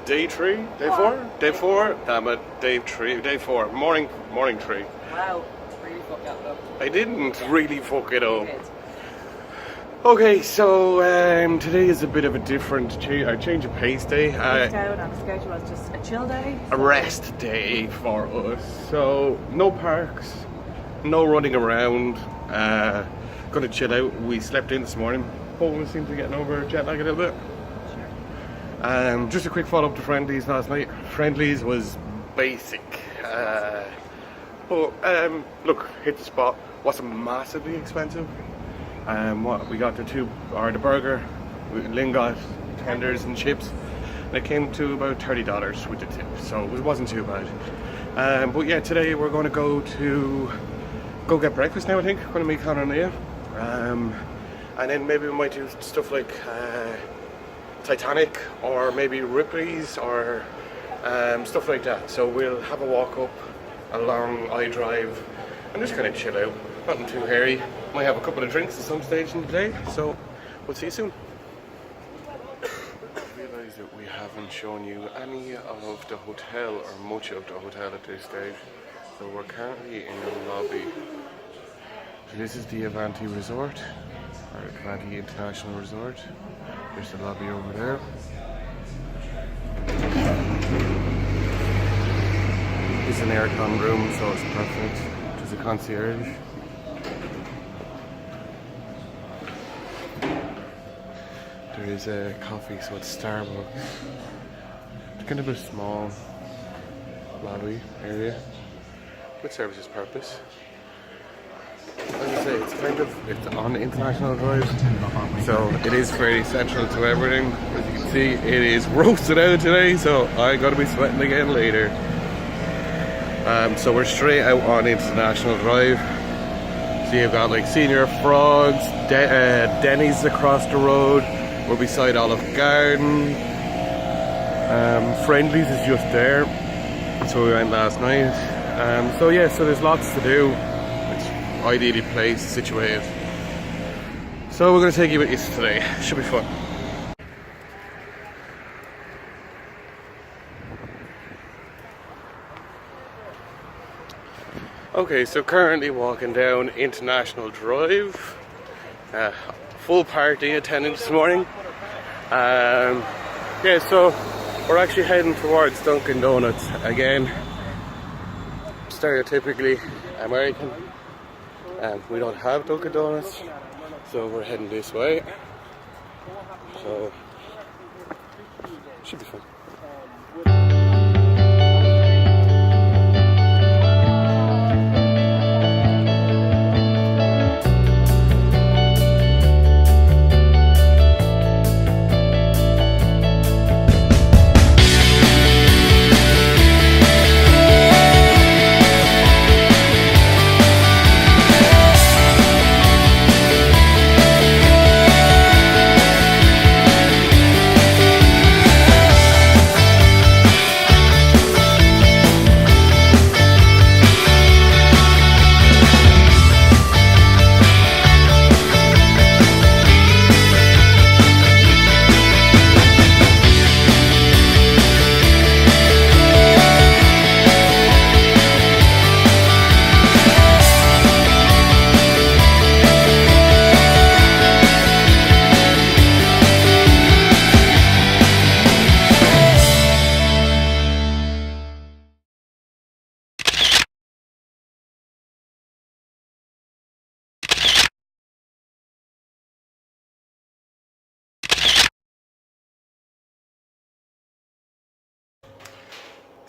day 3? Day 4? Day 4? Damn it, day 3, day 4. Morning 3. Wow, really fucked that up. I didn't really fuck it up. Okay, so today is a bit of a different change of pace day. Down on the schedule was just a chill day. A rest day for us. So no parks, no running around. Gonna chill out. We slept in this morning. Hoping we seem to be getting over jet lag a little bit. Sure. Just a quick follow up to Friendlies last night. Friendlies was basic. But look, hit the spot. Wasn't massively expensive. What we got the burger, with lingot, tenders and chips, and it came to about $30 with the tip, so it wasn't too bad. But yeah, today we're going to go get breakfast now. I think we're going to meet Connor and Leah, and then maybe we might do stuff like Titanic or maybe Ripley's or stuff like that. So we'll have a walk up a long drive and just kind of chill out. Nothing too hairy. Might have a couple of drinks at some stage in the day, so we'll see you soon. I realise that we haven't shown you any of the hotel or much of the hotel at this stage, so we're currently in the lobby. So this is the Avanti Resort, or Avanti International Resort. There's the lobby over there. It's an aircon room, so it's perfect. There's a concierge. There is a coffee, so it's Starbucks. It's kind of a small lobby area, which serves its purpose. As I say, it's on International Drive, so it is very central to everything. As you can see, it is roasted out today, so I'm gonna be sweating again later. So we're straight out on International Drive. So you've got like Senior Frogs, Denny's across the road. We're beside Olive Garden. Friendlies is just there. That's where we went last night. So yeah, so there's lots to do. It's ideally placed, situated. So we're going to take you with us today. Should be fun. Okay, so currently walking down International Drive. Full party attendance this morning. Yeah, so we're actually heading towards Dunkin Donuts again. Stereotypically American. We don't have Dunkin Donuts, so we're heading this way. So should be fun.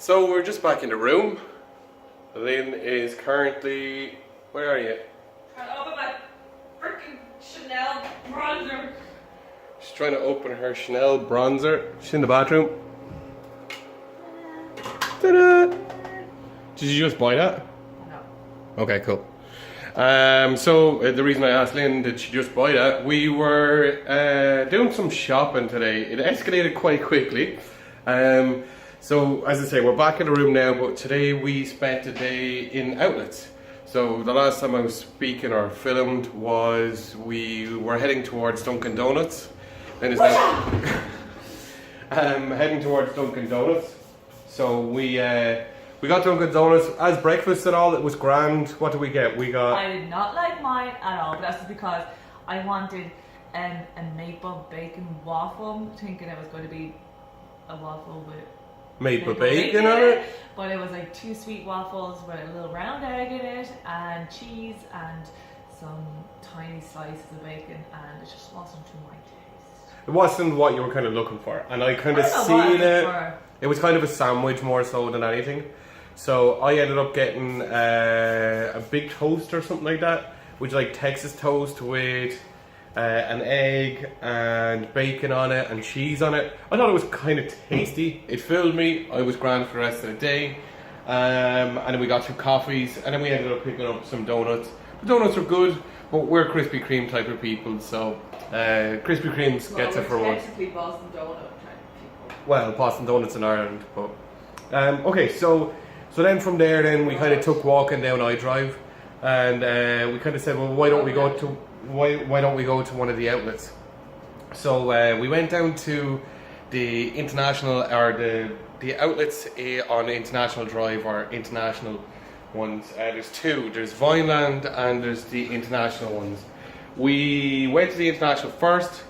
So we're just back in the room. Lynn is currently, where are you? Trying to open my freaking Chanel bronzer. She's trying to open her Chanel bronzer. She's in the bathroom. Ta-da! Did you just buy that? No. Okay, cool. So the reason I asked Lynn, did she just buy that? We were doing some shopping today. It escalated quite quickly. So as I say, we're back in the room now, but today we spent the day in outlets. So the last time I was speaking or filmed was we were heading towards Dunkin Donuts. Then it's now heading towards Dunkin Donuts. So we got Dunkin Donuts as breakfast and all. It was grand. What did we get? We got. I did not like mine at all, but that's just because I wanted a maple bacon waffle, thinking it was going to be a waffle with maple bacon on it. But it was like 2 sweet waffles with a little round egg in it and cheese and some tiny slices of bacon, and it just wasn't to my taste. It wasn't what you were kind of looking for, and I kind of I don't know what seen I it. prefer. It was kind of a sandwich more so than anything. So I ended up getting a big toast or something like that, which is like Texas toast with an egg and bacon on it and cheese on it. I thought it was kind of tasty. It filled me. I was grand for the rest of the day. And then we got 2 coffees, and then we ended up picking up some donuts. The donuts are good, but we're Krispy Kreme type of people, so Krispy Kreme's gets it for we're once. technically Boston Donut type of people. Well, Boston Donuts in Ireland, but okay. So then from there, then we kind of took walking down I Drive, and we kind of said, well, why don't we go to one of the outlets? So we went down to the international or the outlets on International Drive, or international ones. There's 2. There's Vineland and there's the international ones. We went to the international first.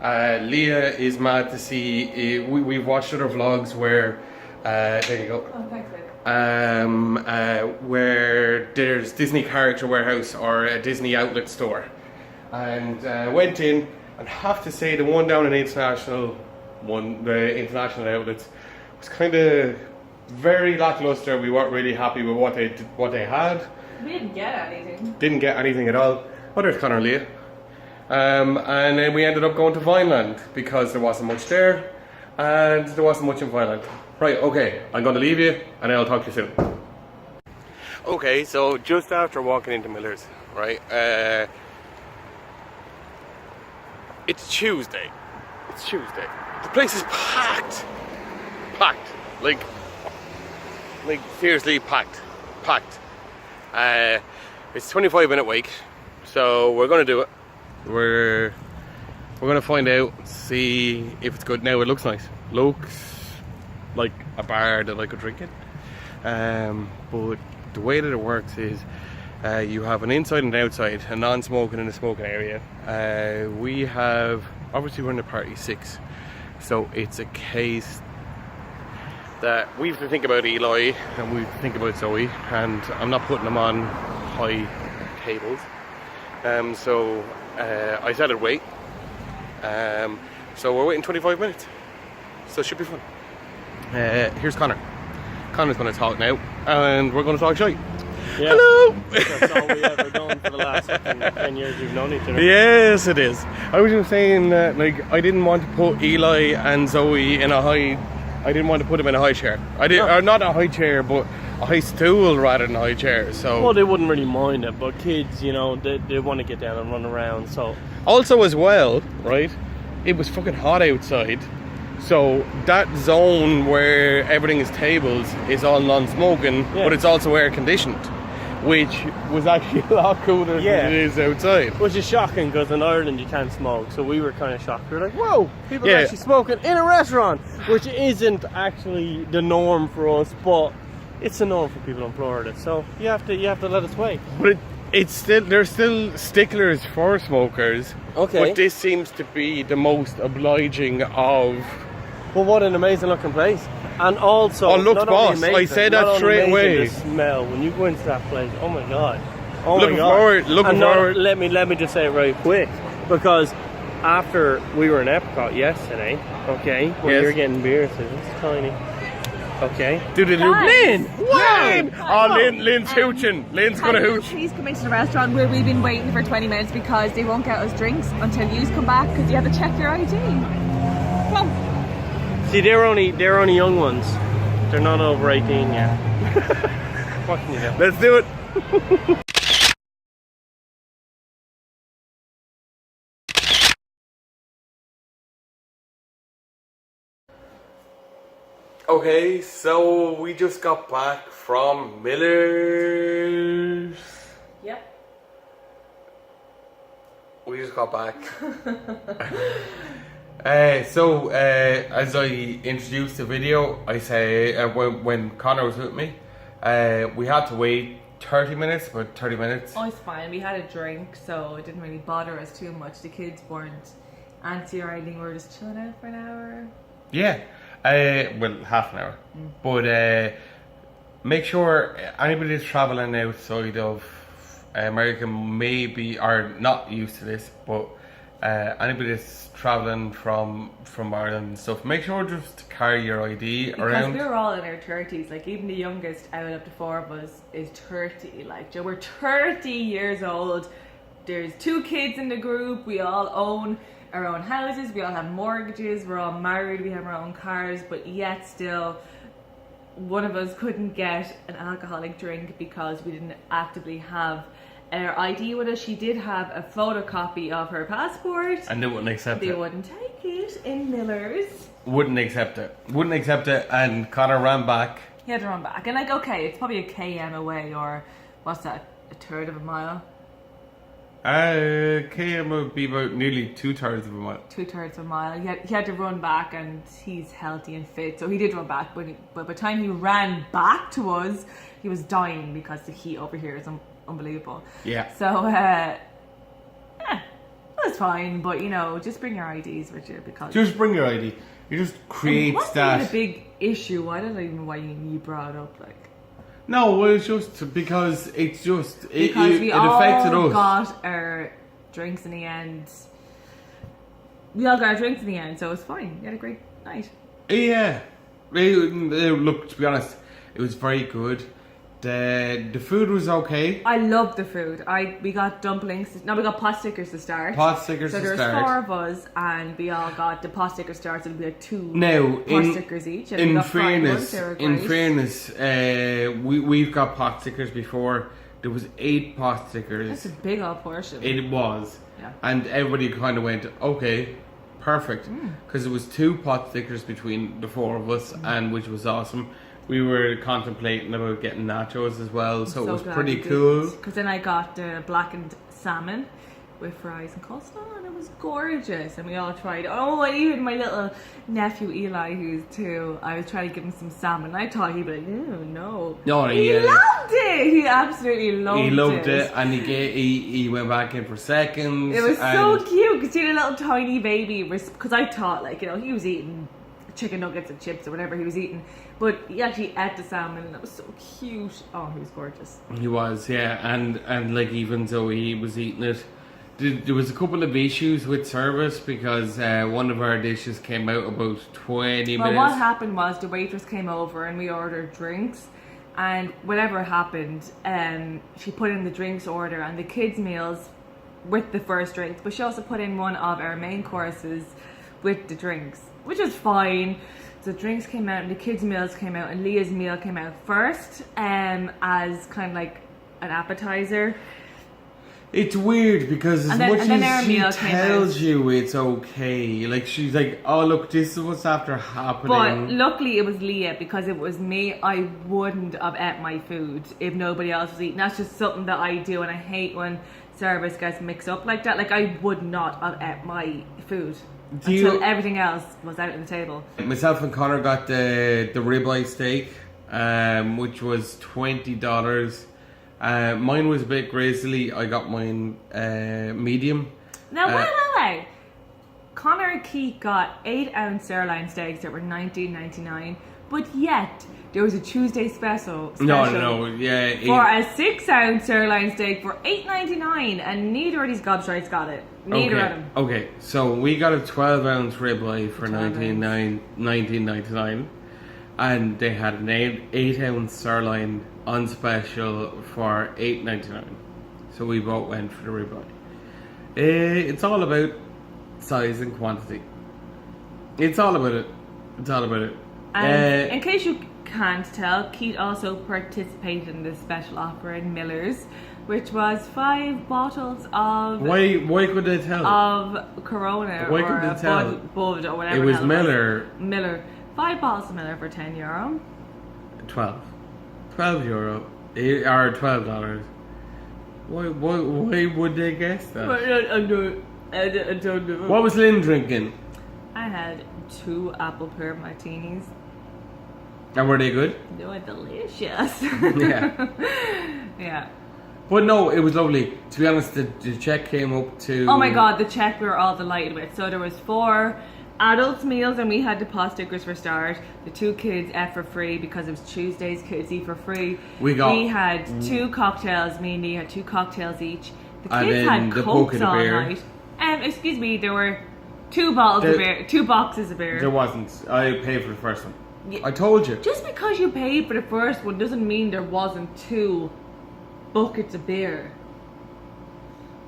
Leah is mad to see. We've watched other vlogs where. There you go. Oh, thanks, babe. Where there's Disney Character Warehouse or a Disney outlet store, and went in, and have to say the one down in the international outlets was kind of very lackluster. We weren't really happy with what they had. We didn't get anything. Didn't get anything at all. Oh, there's Connor and Leah. And then we ended up going to Vineland because there wasn't much there, and there wasn't much in Vineland. Right, okay, I'm going to leave you, and I'll talk to you soon. Okay, so just after walking into Miller's, right, it's Tuesday. It's Tuesday. The place is packed. Packed. Like seriously packed. Packed. It's a 25-minute wait, so we're going to do it. We're going to find out, see if it's good. Now it looks nice. Looks like a bar that I could drink in. But the way that it works is you have an inside and outside, a non-smoking and a smoking area. We have, obviously we're in the party 6, so it's a case that we have to think about Eli and we have to think about Zoe, and I'm not putting them on high tables. So I said I'd wait. So we're waiting 25 minutes, so it should be fun. Here's Connor. Connor's going to talk now, and we're going to talk shite. Yeah. Hello! That's all we ever done for the last 10 years we've known each other. Yes, it is. I was just saying that, like, I didn't want to put Eli and Zoe in a high. I didn't want to put them in a high chair. Or not a high chair, but a high stool rather than a high chair. So. Well, they wouldn't really mind it, but kids, you know, they want to get down and run around. So. Also, as well, right? It was fucking hot outside. So that zone where everything is tables is all non-smoking, but it's also air conditioned, which was actually a lot cooler than it is outside. Which is shocking because in Ireland you can't smoke, so we were kind of shocked. We were like, whoa, people are actually smoking in a restaurant, which isn't actually the norm for us, but it's the norm for people in Florida. So you have to let us wait. But there's still sticklers for smokers. Okay. But this seems to be the most obliging of. Well, what an amazing looking place. And also, oh look, boss! Amazing, I said that straight away. The smell when you go into that place. Oh my god! Looking forward. Let me just say it very quick, because after we were in Epcot yesterday, okay, when you're getting beer, so it's tiny. Okay. Lynn! Wow! Oh, Lynn's hooching. Lynn's gonna hooch. Please come into the restaurant where we've been waiting for 20 minutes because they won't get us drinks until you come back because you have to check your ID. Come on. See, they're only young ones. They're not over 18 yet. What can you do? Let's do it. Okay, so we just got back from Miller's. Yep. We just got back. As I introduced the video, I say when Connor was with me, we had to wait 30 minutes, about 30 minutes. Oh, it's fine. We had a drink, so it didn't really bother us too much. The kids weren't antsy or anything. We were just chilling out for an hour. Yeah, well, half an hour. But make sure anybody that's traveling outside of America maybe are not used to this, but anybody that's traveling from Ireland and stuff, make sure just to carry your ID around. Because we're all in our 30s, like even the youngest out of the four of us is 30. Like, Joe, we're 30 years old. There's 2 kids in the group. We all own our own houses. We all have mortgages. We're all married. We have our own cars. But yet still, one of us couldn't get an alcoholic drink because we didn't actively have our ID with us. She did have a photocopy of her passport. And they wouldn't accept it. They wouldn't take it in Miller's. Wouldn't accept it. Wouldn't accept it. And Connor ran back. He had to run back. And like, okay, it's probably a km away, or what's that, a third of a mile? KM would be about nearly 2/3 of a mile. 2/3 of a mile. He had to run back, and he's healthy and fit, so he did run back. But by the time he ran back to us, he was dying because the heat over here is unbelievable. Yeah. So, that's fine. But you know, just bring your IDs with you because Just bring your ID. It just creates that. What's a big issue? I don't even know why you brought it up. Like, no, well, it's just because it's just because we it all affected us. got our drinks in the end. We all got our drinks in the end, so it was fine. We had a great night. Yeah. Look, to be honest, it was very good. The food was okay. I loved the food. We got dumplings. No, we got pot stickers to start. Pot stickers so to start. So there's 4 of us, and we all got the pot sticker starts. It'll be like 2 now, pot stickers each. And in fairness, we've got pot stickers before. There was 8 pot stickers. That's a big old portion. It was. Yeah. And everybody kind of went, okay, perfect. Because there was 2 pot stickers between the 4 of us, and which was awesome. We were contemplating about getting nachos as well, so it was pretty cool. Because then I got the blackened salmon with fries and coleslaw, and it was gorgeous. And we all tried. Oh, and even my little nephew Eli, who's 2, I was trying to give him some salmon. I thought he'd be like, no. No, he loved it. He absolutely loved it. He loved it, and he went back in for seconds. It was so cute because he had a little tiny baby. Because I thought, like, you know, he was eating chicken nuggets and chips or whatever he was eating, but he actually ate the salmon, and it was so cute. Oh, he was gorgeous. He was, yeah, and like even though he was eating it, there was a couple of issues with service because one of our dishes came out about 20 minutes. Well, what happened was the waitress came over and we ordered drinks, and whatever happened, she put in the drinks order and the kids' meals with the first drinks, but she also put in one of our main courses with the drinks, which is fine. The drinks came out and the kids' meals came out, and Leah's meal came out first as kind of like an appetizer. It's weird because as much as she tells you it's okay, like she's like, oh look, this is what's after happening. But luckily it was Leah, because if it was me, I wouldn't have ate my food if nobody else was eating. That's just something that I do, and I hate when service gets mixed up like that. Like, I would not have ate my food until everything else was out on the table. Myself and Connor got the ribeye steak, which was $20. Mine was a bit grisly. I got mine medium. Now wait. Connor and Keith got 8-ounce sirloin steaks that were $19.99, but yet there was a Tuesday special. No, yeah. For a 6-ounce sirloin steak for $8.99, and neither of these gobshites got it. Neither of them. Okay, so we got a 12-ounce ribeye for $19.99, and they had an 8-ounce sirloin on special for $8.99. So we both went for the ribeye. It's all about size and quantity. It's all about it. And in case you can't tell, Keith also participated in this special offer in Miller's, which was 5 bottles of... Why could they tell? Of Corona. Why could they tell? Bud or whatever. It was Miller. Miller. 5 bottles of Miller for €10. 12 euro. Or $12. Why would they guess that? I don't know. What was Lynn drinking? I had 2 apple pear martinis. And were they good? They were delicious. Yeah. Yeah. But no, it was lovely. To be honest, the check came up to... Oh my god, the check we were all delighted with. So there was 4 adults meals and we had the pot stickers for start. The 2 kids ate for free because it was Tuesdays, kids eat for free. We had 2 cocktails, me and Lee had 2 cocktails each. The And kids then had the cokes bucket of all beer. night. Excuse me, there were 2 bottles of beer, 2 boxes of beer. There wasn't. I paid for the first one. Yeah. I told you. Just because you paid for the first one doesn't mean there wasn't 2 buckets of beer.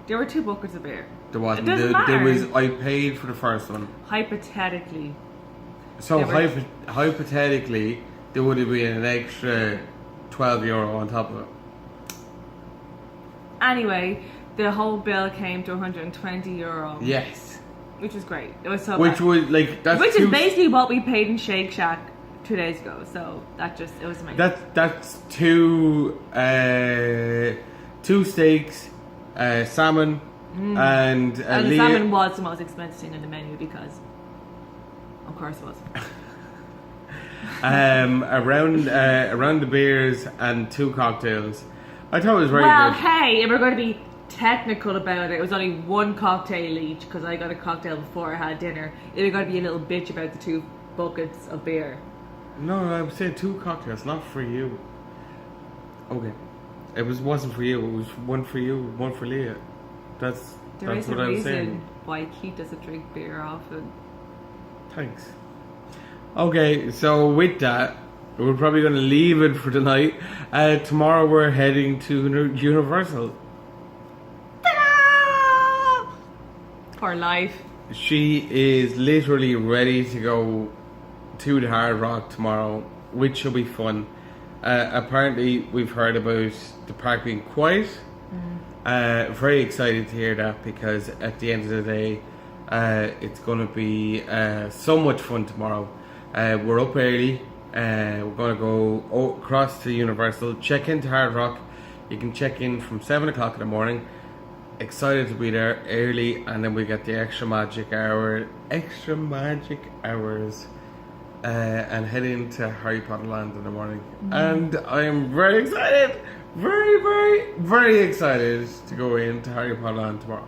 There were 2 buckets of beer. There wasn't. It doesn't There was. matter. I paid for the first one. Hypothetically. So There were- hypothetically, there would have been an extra €12 on top of it. Anyway, the whole bill came to €120. Yes. Which was great. It was so Which bad. was like that's Which two, is basically what we paid in Shake Shack 2 days ago. So it was amazing. that's 2 steaks, salmon, and the salmon was the most expensive thing on the menu because, of course, it was. around the beers and 2 cocktails. I thought it was very Well, good. hey, if we're going to be technical about it was only 1 cocktail each because I got a cocktail before I had dinner. If we're going to be a little bitch about the 2 buckets of beer. No, I was saying 2 cocktails, not for you. Okay, it wasn't for you. It was 1 for you, 1 for Leah. That's There is what a I was reason saying. why Keith doesn't drink beer often. Thanks. Okay, so with that, we're probably going to leave it for tonight. Tomorrow we're heading to Universal. Ta-da! For life. She is literally ready to go to the Hard Rock tomorrow, which will be fun. Apparently, we've heard about the park being quiet. Very excited to hear that because at the end of the day, it's going to be so much fun tomorrow. We're up early. We're going to go across to Universal, check into Hard Rock. You can check in from 7 o'clock in the morning. Excited to be there early, and then we get the extra magic hours, and head into Harry Potter Land in the morning. And I'm very excited, very, very, very excited to go into Harry Potter Land tomorrow.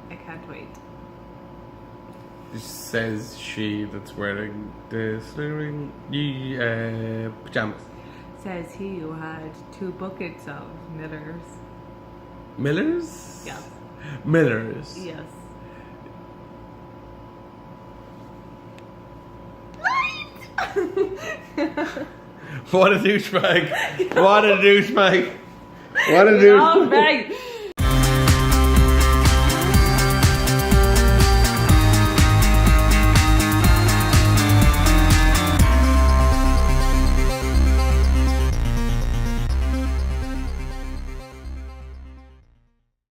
I can't wait. Says she that's wearing the slithering pajamas. Says he who had 2 buckets of Millers. Millers? Yes. Millers. Yes. What a douchebag! What a douchebag! What a douchebag! Oh, right.